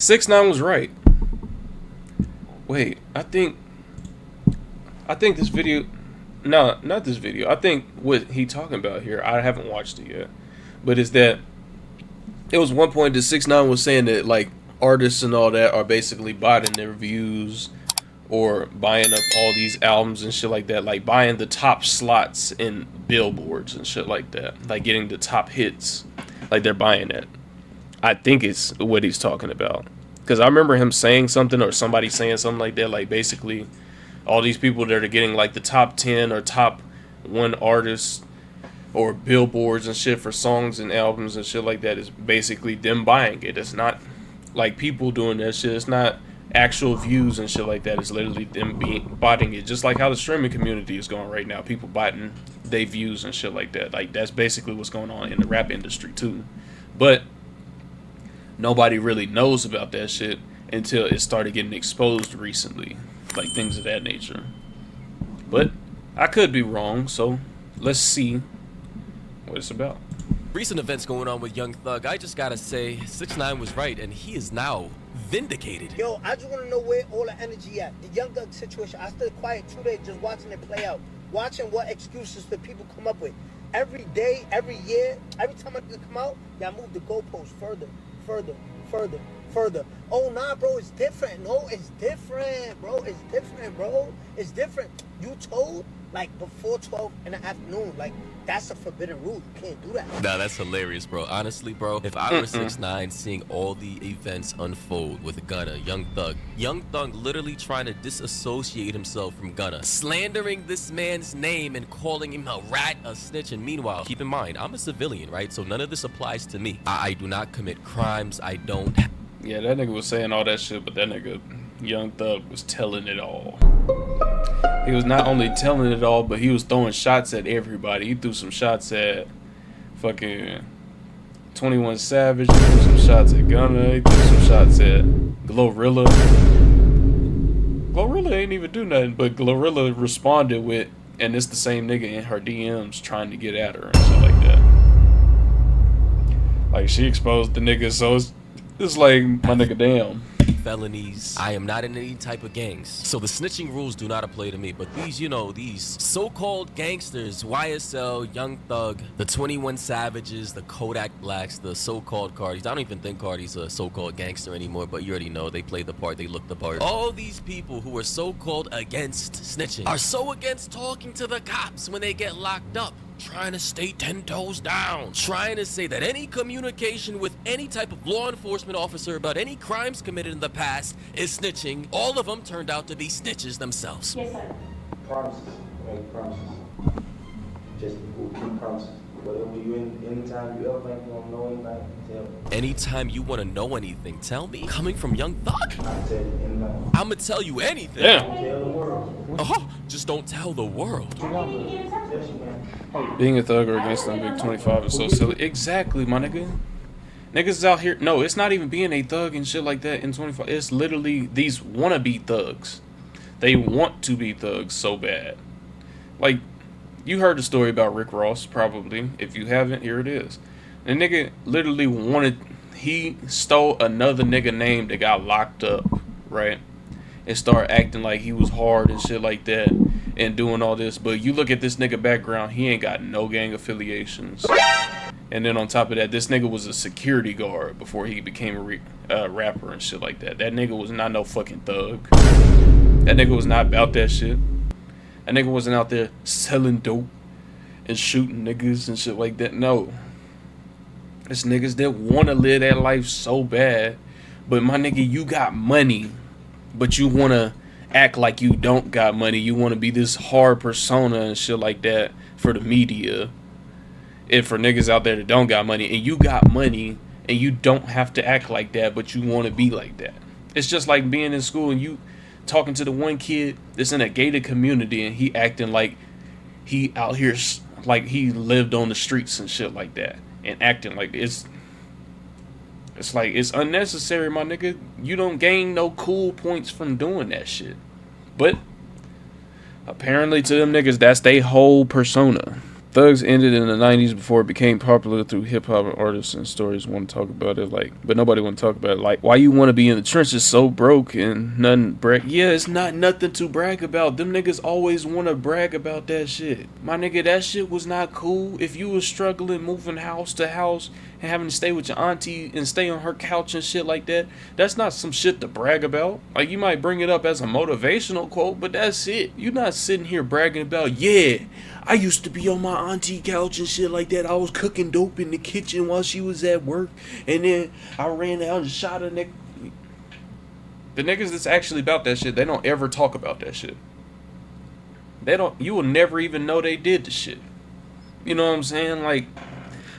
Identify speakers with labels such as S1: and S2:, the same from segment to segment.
S1: 6ix9ine was right. Wait, I think this video. No, not this video. I think what he talking about here. I haven't watched it yet, but is that it was one point that 6ix9ine was saying that like artists and all that are basically buying their views or buying up all these albums and shit like that, like buying the top slots in billboards and shit like that, like getting the top hits, like they're buying that. I think it's what he's talking about, because I remember him saying something or somebody saying something like that, like basically all these people that are getting like the top 10 or top 1 artists or billboards and shit for songs and albums and shit like that is basically them buying it. It's not like people doing that shit. It's not actual views and shit like that. It's literally them buying it, just like how the streaming community is going right now. People buying their views and shit like that. Like that's basically what's going on in the rap industry too. But nobody really knows about that shit until it started getting exposed recently, like things of that nature. But I could be wrong, so let's see what it's about.
S2: Recent events going on with Young Thug, I just gotta say, 6ix9ine was right, and he is now vindicated.
S3: Yo, I just want to know where all the energy at. The Young Thug situation, I stood quiet 2 days just watching it play out. Watching what excuses the people come up with. Every day, every year, every time I come out, y'all move the goalposts further, further, further, further. Oh, nah, bro, it's different. No, it's different, bro. It's different, bro. It's different. You told, like, before 12 in the afternoon, like, that's a forbidden rule. You can't do that.
S2: Nah, that's hilarious, bro. Honestly, bro, if I were 6ix9ine seeing all the events unfold with Gunna, Young Thug literally trying to disassociate himself from Gunna, slandering this man's name and calling him a rat, a snitch, and meanwhile, keep in mind, I'm a civilian, right? So none of this applies to me. I do not commit crimes. I don't.
S1: Yeah, that nigga was saying all that shit, but that nigga, Young Thug, was telling it all. He was not only telling it all, but he was throwing shots at everybody. He threw some shots at fucking 21 Savage. He threw some shots at Gunna. He threw some shots at Glorilla. Glorilla ain't even do nothing, but Glorilla responded with, and it's the same nigga in her DMs trying to get at her and shit like that. Like, she exposed the nigga, so it's like, my nigga, damn.
S2: Felonies. I am not in any type of gangs, so the snitching rules do not apply to me. But these, you know, these so-called gangsters, YSL, Young Thug, the 21 Savages, the Kodak Blacks, the so-called Cardis. I don't even think Cardi's a so-called gangster anymore, but you already know they play the part, they look the part. All these people who are so-called against snitching are so against talking to the cops when they get locked up, trying to stay 10 toes down, trying to say that any communication with any type of law enforcement officer about any crimes committed in the past is snitching. All of them turned out to be snitches themselves.
S4: Yes, sir.
S5: Promises, make promises. Just keep promises. Whatever you anytime you ever think you don't know anything, tell me.
S2: Anytime you want to know anything, tell me. Coming from Young Thug,
S5: I tell you anything.
S2: I'ma tell you anything.
S1: Yeah.
S5: Tell the world.
S2: Oh, just don't tell the world.
S5: Yes, you can.
S1: Being a thug or against them big 25 is so silly. Exactly, my nigga. Niggas is out here. No, it's not even being a thug and shit like that in 25. It's literally these wannabe thugs. They want to be thugs so bad. Like, you heard the story about Rick Ross, probably. If you haven't, here it is. The nigga literally he stole another nigga name that got locked up, right? And started acting like he was hard and shit like that and doing all this. But you look at this nigga background, he ain't got no gang affiliations. And then on top of that, this nigga was a security guard before he became a rapper and shit like that. That nigga was not no fucking thug. That nigga was not about that shit. That nigga wasn't out there selling dope and shooting niggas and shit like that. No. It's niggas that want to live that life so bad. But my nigga, you got money. But you want to act like you don't got money. You want to be this hard persona and shit like that for the media. And for niggas out there that don't got money. And you got money and you don't have to act like that, but you want to be like that. It's just like being in school and you talking to the one kid that's in a gated community and he acting like he out here, like he lived on the streets and shit like that. And acting like it's like, it's unnecessary, my nigga. You don't gain no cool points from doing that shit. But apparently to them niggas, that's their whole persona. Thugs ended in the 90s before it became popular through hip-hop artists and stories want to talk about it, like, but nobody want to talk about it. Like, why you want to be in the trenches so broke and nothing brag? Yeah, it's not nothing to brag about. Them niggas always want to brag about that shit. My nigga, that shit was not cool. If you was struggling moving house to house and having to stay with your auntie and stay on her couch and shit like that, that's not some shit to brag about. Like, you might bring it up as a motivational quote, but that's it. You're not sitting here bragging about, yeah, I used to be on my auntie couch and shit like that. I was cooking dope in the kitchen while she was at work, and then I ran out and shot a nigga. The niggas that's actually about that shit, they don't ever talk about that shit. They don't. You will never even know they did the shit. You know what I'm saying? Like,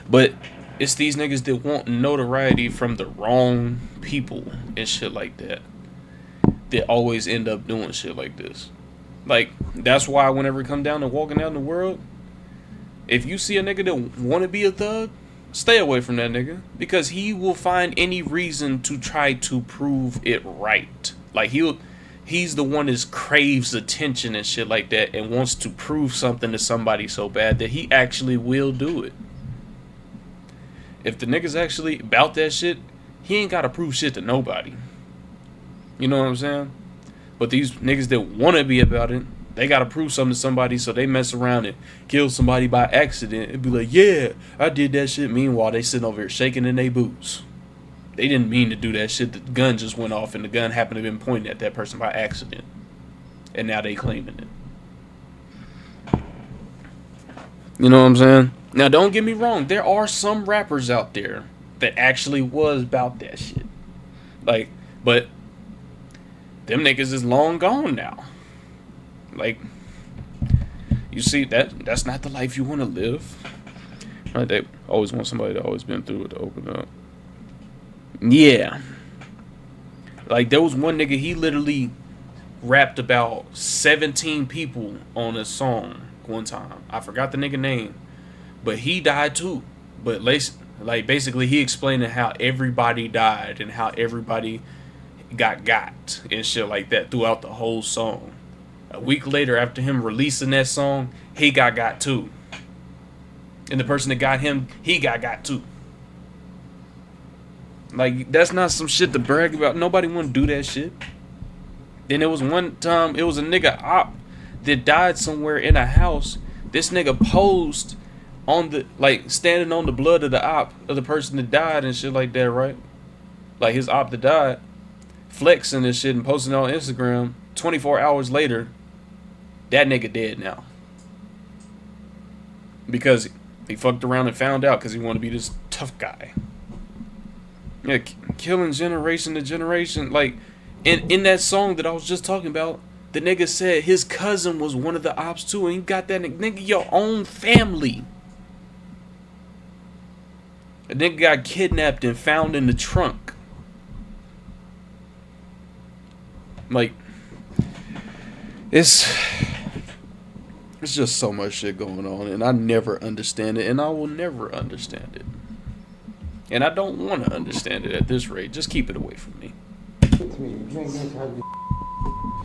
S1: but it's these niggas that want notoriety from the wrong people and shit like that that always end up doing shit like this. Like, that's why whenever it come down to walking out in the world, if you see a nigga that want to be a thug, stay away from that nigga, because he will find any reason to try to prove it right. Like, he's the one that craves attention and shit like that and wants to prove something to somebody so bad that he actually will do it. If the nigga's actually about that shit, he ain't got to prove shit to nobody. You know what I'm saying? But these niggas that want to be about it, they got to prove something to somebody, so they mess around and kill somebody by accident and be like, yeah, I did that shit. Meanwhile, they sitting over here shaking in their boots. They didn't mean to do that shit. The gun just went off and the gun happened to have been pointed at that person by accident. And now they claiming it. You know what I'm saying? Now, don't get me wrong. There are some rappers out there that actually was about that shit. Like, but them niggas is long gone now. Like, you see, that's not the life you want to live. Right? They always want somebody that always been through it to open up. Yeah. Like, there was one nigga, he literally rapped about 17 people on a song one time. I forgot the nigga name. But he died too. But like basically he explained how everybody died and how everybody got and shit like that throughout the whole song. A week later, after him releasing that song, he got too. And the person that got him, he got too. Like, that's not some shit to brag about. Nobody want to do that shit. Then there was one time, it was a nigga op that died somewhere in a house. This nigga posed on the, like, standing on the blood of the op, of the person that died and shit like that, right? Like, his op that died, flexing this shit and posting it on Instagram. 24 hours later, that nigga dead now. Because he fucked around and found out because he wanted to be this tough guy. Yeah, killing generation to generation. Like, in that song that I was just talking about, the nigga said his cousin was one of the ops too, and you got that nigga, your own family. A nigga got kidnapped and found in the trunk. Like, it's just so much shit going on, and I never understand it, and I will never understand it. And I don't want to understand it at this rate. Just keep it away from me.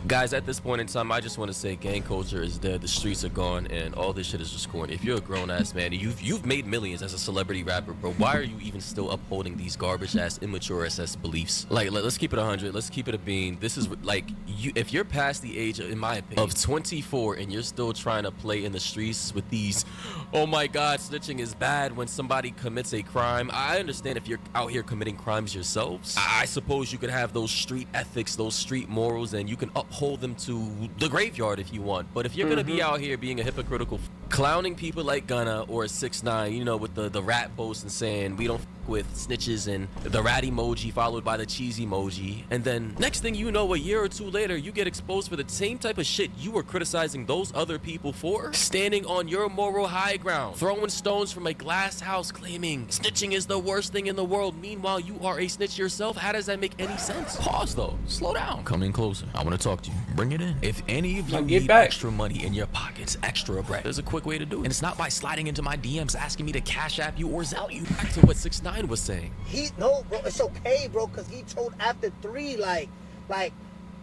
S2: Guys, at this point in time, I just want to say gang culture is dead, the streets are gone, and all this shit is just corny. If you're a grown-ass man, you've made millions as a celebrity rapper, bro, why are you even still upholding these garbage-ass, immature SS beliefs? Like, let's keep it 100, let's keep it a bean. This is, like, if you're past the age, in my opinion, of 24, and you're still trying to play in the streets with these, oh my god, snitching is bad when somebody commits a crime. I understand if you're out here committing crimes yourselves. I suppose you could have those street ethics, those street morals, and you can uphold them to the graveyard if you want. But if you're gonna be out here being a hypocritical, clowning people like Gunna or 6ix9ine, you know, with the rat boast and saying we don't with snitches and the rat emoji followed by the cheese emoji, and then next thing you know, a year or two later, you get exposed for the same type of shit you were criticizing those other people for, standing on your moral high ground, throwing stones from a glass house, claiming snitching is the worst thing in the world. Meanwhile, you are a snitch yourself. How does that make any sense? Pause though, slow down, come in closer, I want to talk to you, bring it in. If any of you need extra money in your pockets, extra bread, there's a quick way to do it, and it's not by sliding into my DMs asking me to cash app you or Zelle you. Back to what 6ix9ine was saying.
S3: No, bro, it's okay, bro, because he told after 3, like,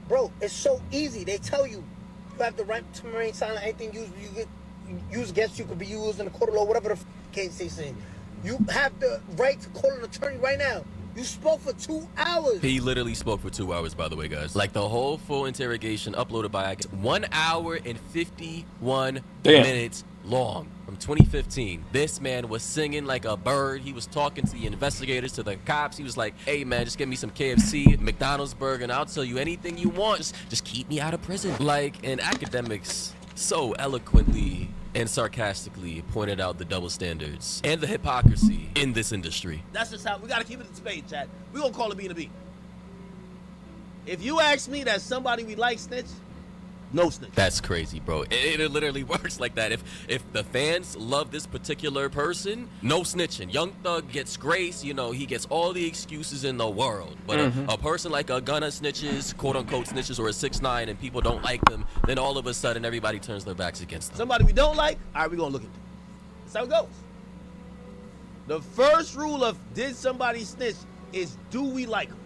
S3: bro, it's so easy. They tell you have the right to remain silent. Anything you get used against you, could be used in the court of law, whatever the case they say. You have the right to call an attorney right now. You spoke for 2 hours.
S2: He literally spoke for 2 hours, by the way, guys. Like the whole full interrogation uploaded by 1 hour and 51 minutes long from 2015. This man was singing like a bird. He was talking to the investigators, to the cops. He was like, hey man, just give me some KFC, McDonald's burger, and I'll tell you anything you want. Just keep me out of prison. Like, and academics so eloquently and sarcastically pointed out the double standards and the hypocrisy in this industry.
S4: That's just how we gotta keep it in spade, chat. We gonna call it being a B. If you ask me that somebody we like snitch, no snitch.
S2: That's crazy, bro. It literally works like that. If the fans love this particular person, no snitching. Young Thug gets grace, you know, he gets all the excuses in the world. But a person like a Gunna snitches, quote unquote snitches, or a 6ix9ine, and people don't like them, then all of a sudden everybody turns their backs against them.
S4: Somebody we don't like, all right, we gonna look at them. That's how it goes. The first rule of did somebody snitch is do we like them?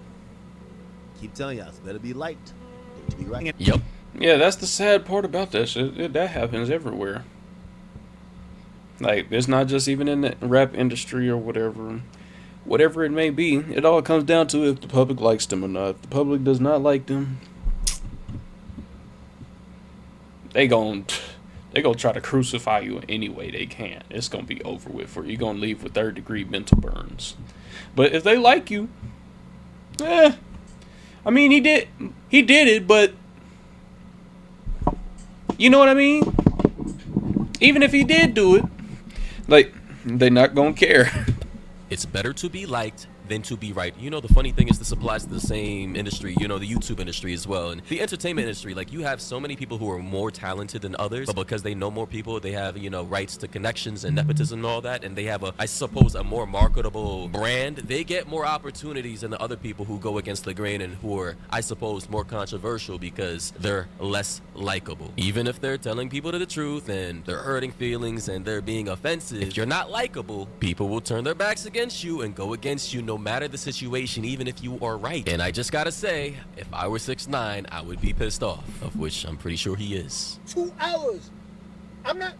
S4: Keep telling y'all, it's better be liked than to be right.
S2: Yep.
S1: Yeah, that's the sad part about that shit. That happens everywhere. Like, it's not just even in the rap industry or whatever it may be. It all comes down to if the public likes them or not. If the public does not like them, they gon' try to crucify you any way they can. It's gonna be over with for you. You're gonna leave with 3rd-degree mental burns. But if they like you, I mean, he did it, but you know what I mean? Even if he did do it, like, they're not gonna care.
S2: It's better to be liked than to be right. You know, the funny thing is this applies to the same industry, you know, the YouTube industry as well, and the entertainment industry. Like, you have so many people who are more talented than others, but because they know more people, they have, you know, rights to connections and nepotism and all that, and they have I suppose a more marketable brand. They get more opportunities than the other people who go against the grain and who are, I suppose, more controversial because they're less likable. Even if they're telling people the truth and they're hurting feelings and they're being offensive, if you're not likable, people will turn their backs against you and go against you no matter the situation, even if you are right. And I just gotta say, if I were 6ix9ine, I would be pissed off, of which I'm pretty sure he is.
S3: 2 hours. I'm not.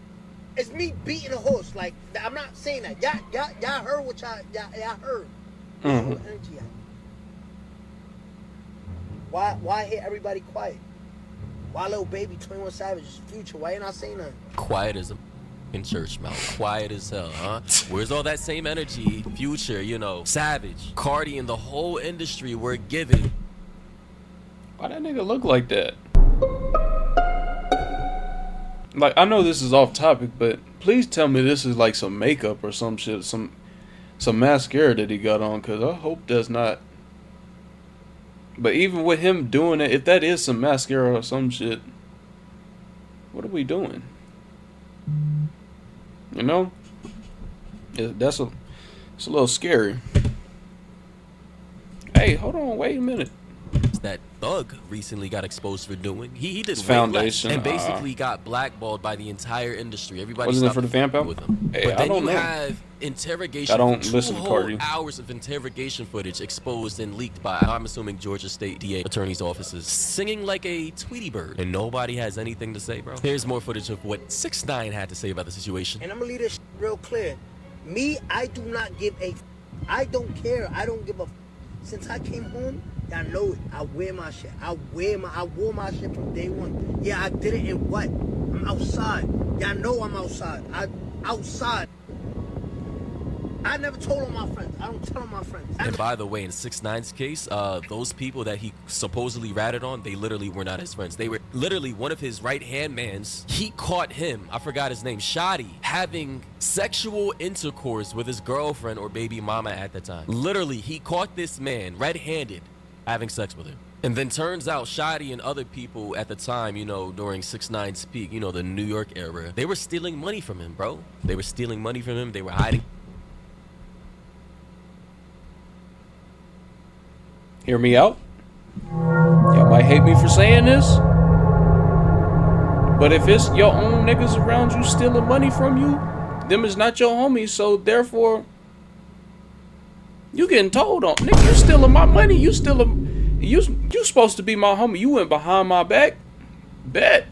S3: It's me beating a horse. Like, I'm not saying that. Y'all heard what y'all heard. Energy. Why hear everybody quiet? Why little baby 21 Savage Future? Why you not saying that?
S2: Quiet as a in church mouth. Quiet as hell, huh? Where's all that same energy? Future, you know, Savage, Cardi, and the whole industry were given.
S1: Why that nigga look like that? Like, I know this is off topic, but please tell me this is like some makeup or some shit, some mascara that he got on, cause I hope that's not. But even with him doing it, if that is some mascara or some shit, what are we doing? You know, it's a little scary. Hey, hold on, wait a minute.
S2: That Thug recently got exposed for doing. He did
S1: Foundation
S2: and basically got blackballed by the entire industry. Everybody
S1: wasn't it for the vamp out
S2: with him.
S1: Hey,
S2: but then you
S1: know.
S2: have interrogation.
S1: I don't
S2: for
S1: listen to
S2: 2
S1: Cardi.
S2: whole hours of interrogation footage exposed and leaked by, I'm assuming, Georgia State DA attorney's offices, singing like a Tweety bird, and nobody has anything to say, bro. Here's more footage of what 6ix9ine had to say about the situation.
S3: And I'm gonna leave this real clear. Me, I do not give a. I don't care. I don't give a. Since I came home, y'all know it. I wear my shit. I wore my shit from day one. Yeah, I did it in what? I'm outside. Y'all know I'm outside. Outside. I never told on my friends. I don't tell on my friends.
S2: And by the way, in 6ix9ine's case, those people that he supposedly ratted on, they literally were not his friends. They were literally one of his right-hand mans. He caught him, I forgot his name, Shoddy, having sexual intercourse with his girlfriend or baby mama at the time. Literally, he caught this man red-handed having sex with him. And then turns out Shoddy and other people at the time, you know, during 6ix9ine's peak, you know, the New York era, they were stealing money from him, bro. They were stealing money from him. They were hiding.
S1: Hear me out. Y'all might hate me for saying this, but if it's your own niggas around you stealing money from you, them is not your homies, so therefore you getting told on. Nigga, you stealing my money. You supposed to be my homie. You went behind my back. Bet.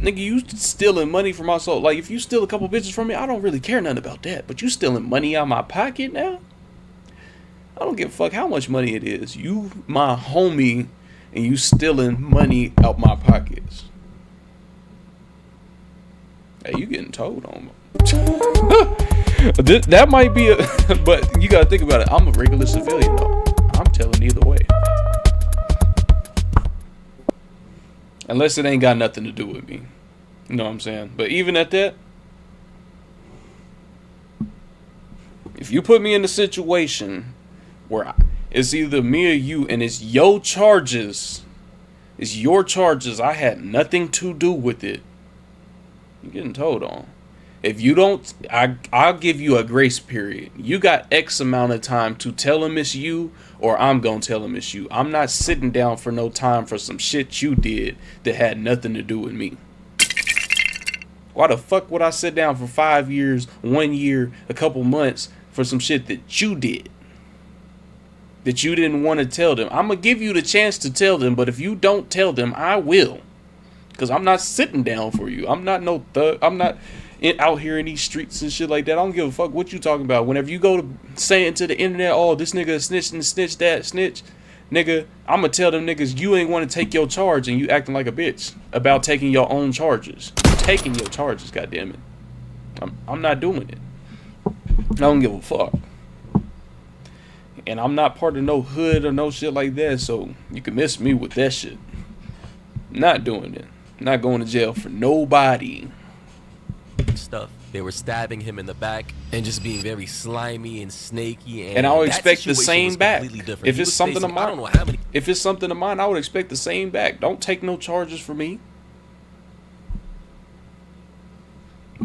S1: Nigga, you stealing money from my soul. Like, if you steal a couple bitches from me, I don't really care nothing about that. But you stealing money out of my pocket now? I don't give a fuck how much money it is. You my homie, and you stealing money out my pockets. Hey, you getting told on. That might be a... But you gotta think about it. I'm a regular civilian, though. I'm telling either way. Unless it ain't got nothing to do with me. You know what I'm saying? But even at that, if you put me in a situation where it's either me or you and it's your charges, I had nothing to do with it, you're getting told on. If you don't, I'll give you a grace period. You got X amount of time to tell him it's you, or I'm gonna tell him it's you. I'm not sitting down for no time for some shit you did that had nothing to do with me. Why the fuck would I sit down for 5 years, 1 year, a couple months for some shit that you did? That you didn't want to tell them. I'm gonna give you the chance to tell them, but if you don't tell them, I will. Because I'm not sitting down for you. I'm not no thug. I'm not out here in these streets and shit like that. I don't give a fuck what you talking about. Whenever you go to saying to the internet, oh, this nigga snitched and snitch that, snitch. Nigga, I'm going to tell them niggas you ain't want to take your charge and you acting like a bitch about taking your own charges. Taking your charges, goddammit. I'm not doing it. I don't give a fuck. And I'm not part of no hood or no shit like that, so you can miss me with that shit. Not doing it. Not going to jail for nobody.
S2: Stuff. They were stabbing him in the back and just being very slimy and snaky.
S1: And I would expect the same back. If it's something of
S2: I don't know
S1: mine,
S2: how many.
S1: if it's something of mine, I would expect the same back. Don't take no charges for me.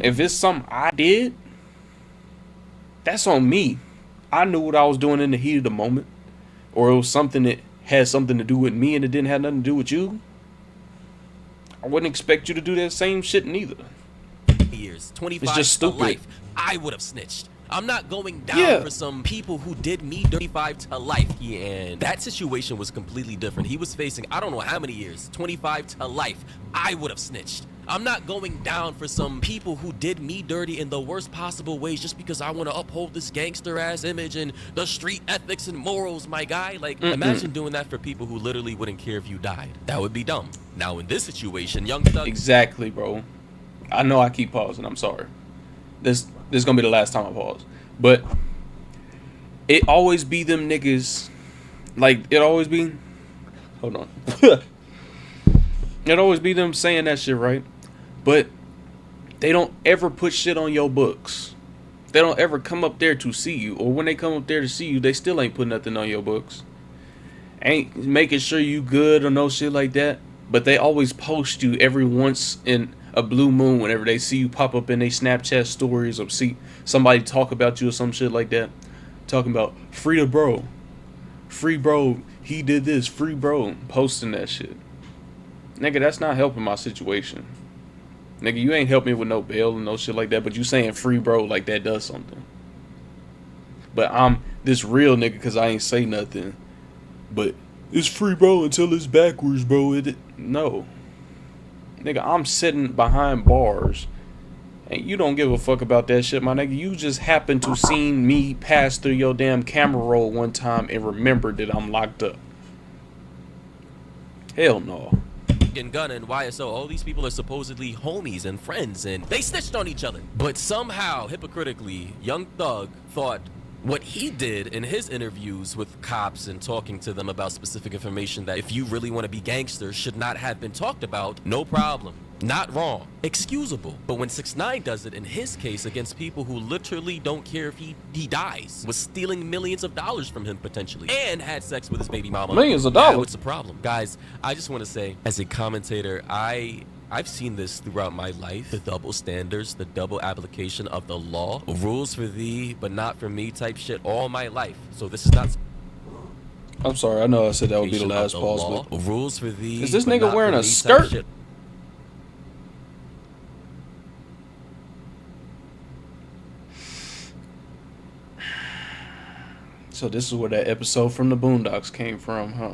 S1: If it's something I did, that's on me. I knew what I was doing in the heat of the moment, or it was something that had something to do with me and it didn't have nothing to do with you. I wouldn't expect you to do that same shit neither.
S2: Years, 25
S1: It's just stupid.
S2: to life. I would have snitched. I'm not going down for some people who did me 35 to life. Yeah, and that situation was completely different. He was facing, I don't know how many years, 25 to life. I would have snitched. I'm not going down for some people who did me dirty in the worst possible ways just because I want to uphold this gangster ass image and the street ethics and morals, my guy. Like, imagine doing that for people who literally wouldn't care if you died. That would be dumb. Now, in this situation, Young Thug...
S1: Exactly, bro. I know I keep pausing. I'm sorry. This is going to be the last time I pause. But it always be them niggas. Like, it always be... Hold on. It always be them saying that shit, right? But they don't ever put shit on your books. They don't ever come up there to see you. Or when they come up there to see you, they still ain't put nothing on your books. Ain't making sure you good or no shit like that. But they always post you every once in a blue moon whenever they see you pop up in their Snapchat stories or see somebody talk about you or some shit like that. Talking about free bro, he did this, free bro, posting that shit. Nigga, that's not helping my situation. Nigga, you ain't helping me with no bail and no shit like that, but you saying free bro like that does something. But I'm this real nigga because I ain't say nothing. But it's free bro until it's backwards, bro. No. Nigga, I'm sitting behind bars. And you don't give a fuck about that shit, my nigga. You just happen to seen me pass through your damn camera roll one time and remembered that I'm locked up. Hell no.
S2: And Gunna and YSO, all these people are supposedly homies and friends, and they snitched on each other. But somehow, hypocritically, Young Thug thought what he did in his interviews with cops and talking to them about specific information that if you really want to be gangster should not have been talked about, no problem. Not wrong. Excusable. But when 6ix9ine does it in his case against people who literally don't care if he dies, was stealing millions of dollars from him potentially, and had sex with his baby mama.
S1: Millions of dollars?
S2: Now it's a problem. Guys, I just want to say, as a commentator, I've seen this throughout my life. The double standards, the double application of the law. Rules for thee, but not for me type shit all my life. So this is not...
S1: I'm sorry, I know I said that would be the last pause, but...
S2: Rules for thee,
S1: is this nigga wearing a skirt? So this is where that episode from the Boondocks came from, huh?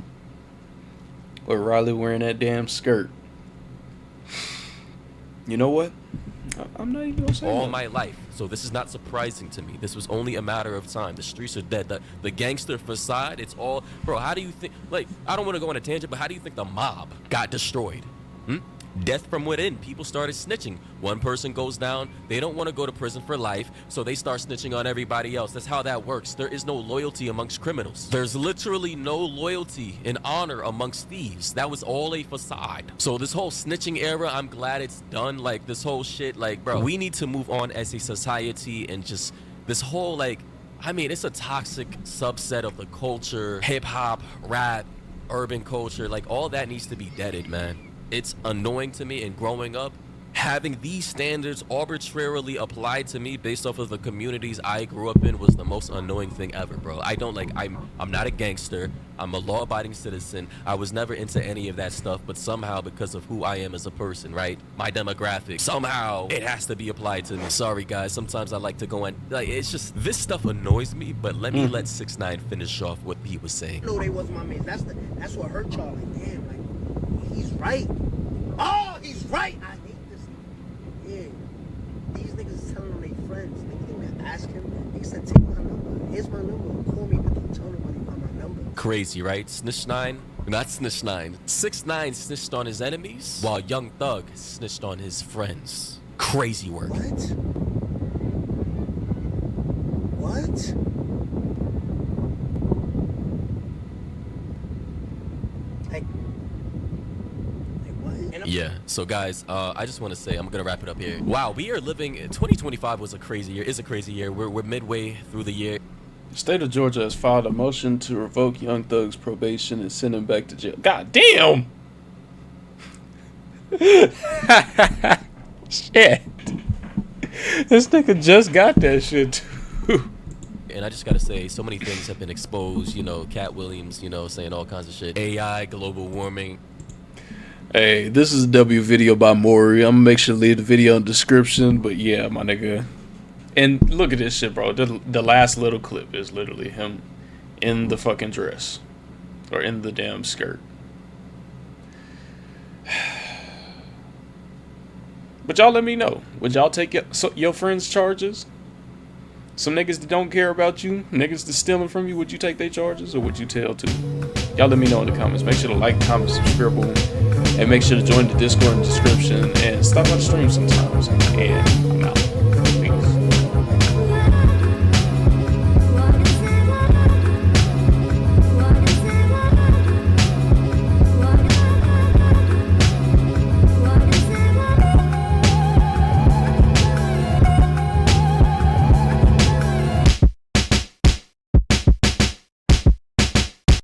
S1: Where Riley wearing that damn skirt. You know what? I'm not even gonna say
S2: all
S1: that.
S2: my life. So this is not surprising to me. This was only a matter of time. The streets are dead. The gangster facade, it's all... Bro, how do you think... Like, I don't want to go on a tangent, but how do you think the mob got destroyed? Death from within. People started snitching. One person goes down. They don't want to go to prison for life, so they start snitching on everybody else. That's how that works. There is no loyalty amongst criminals. There's literally no loyalty and honor amongst thieves. That was all a facade. So this whole snitching era, I'm glad it's done. Like, this whole shit, like, bro, we need to move on as a society and just this whole, like, I mean, it's a toxic subset of the culture, hip-hop, rap, urban culture. Like, all that needs to be deaded, man. It's annoying to me, and growing up, having these standards arbitrarily applied to me based off of the communities I grew up in was the most annoying thing ever, bro. I don't like, I'm not a gangster. I'm a law-abiding citizen. I was never into any of that stuff, but somehow, because of who I am as a person, right? My demographic, somehow it has to be applied to me. Sorry, guys. Sometimes I like to go and, like, it's just, this stuff annoys me, but let me let 6ix9ine finish off what he was saying.
S3: No, they wasn't my mates. That's what hurt y'all. Like, damn, like, he's right. Oh, he's right. I hate this. Yeah. These niggas is telling on their friends. Niggas didn't even ask him. Niggas said, take my number. Here's my number. Call me, but don't tell nobody about my number.
S2: Crazy, right? 6ix9ine, not 6ix9ine. 6ix9ine snitched on his enemies, while Young Thug snitched on his friends. Crazy work.
S3: What? What?
S2: Yeah, so guys, I just want to say, I'm gonna wrap it up here. Wow, we are living, 2025 was a crazy year, is a crazy year. We're midway through the year.
S1: The state of Georgia has filed a motion to revoke Young Thug's probation and send him back to jail. God damn! Shit. This nigga just got that shit too.
S2: And I just gotta say, so many things have been exposed, you know, Cat Williams, you know, saying all kinds of shit. AI, global warming.
S1: Hey, this is a W video by MoreJiriyah. I'm gonna make sure to leave the video in the description. But yeah, my nigga. And look at this shit, bro. The last little clip is literally him in the fucking dress. Or in the damn skirt. But y'all let me know. Would y'all take your friends' charges? Some niggas that don't care about you, niggas that stealing from you, would you take their charges or would you tell too? Y'all let me know in the comments. Make sure to like, comment, subscribe, and make sure to join the Discord in the description and stop by the stream sometimes. And